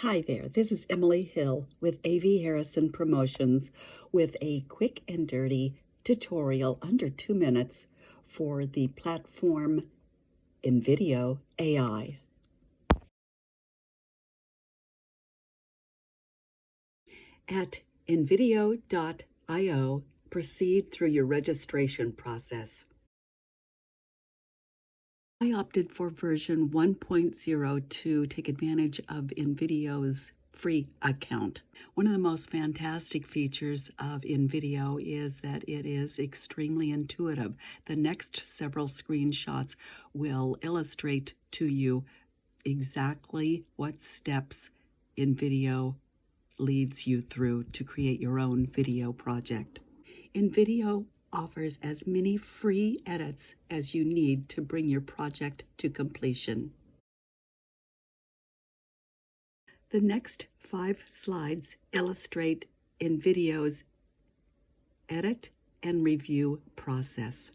Hi there, this is Emily Hill with AV Harrison Promotions with a quick and dirty tutorial under 2 minutes for the platform Invideo AI. At Invideo.io, proceed through your registration process. I opted for version 1.0 to take advantage of Invideo's free account. One of the most fantastic features of Invideo is that it is extremely intuitive. The next several screenshots will illustrate to you exactly what steps Invideo leads you through to create your own video project. Invideo offers as many free edits as you need to bring your project to completion. The next 5 slides illustrate Invideo's edit and review process.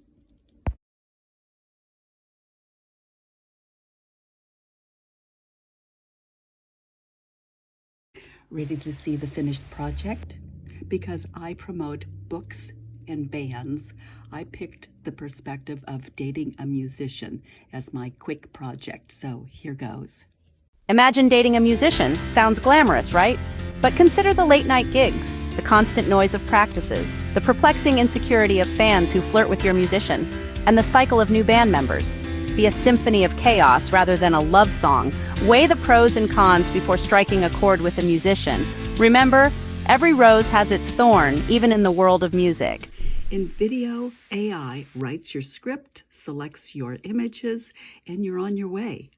Ready to see the finished project? Because I promote books and bands, I picked the perspective of dating a musician as my quick project, so here goes. Imagine dating a musician. Sounds glamorous, right? But consider the late-night gigs, the constant noise of practices, the perplexing insecurity of fans who flirt with your musician, and the cycle of new band members. Be a symphony of chaos rather than a love song. Weigh the pros and cons before striking a chord with a musician. Remember, every rose has its thorn, even in the world of music. Invideo AI writes your script, selects your images, and you're on your way.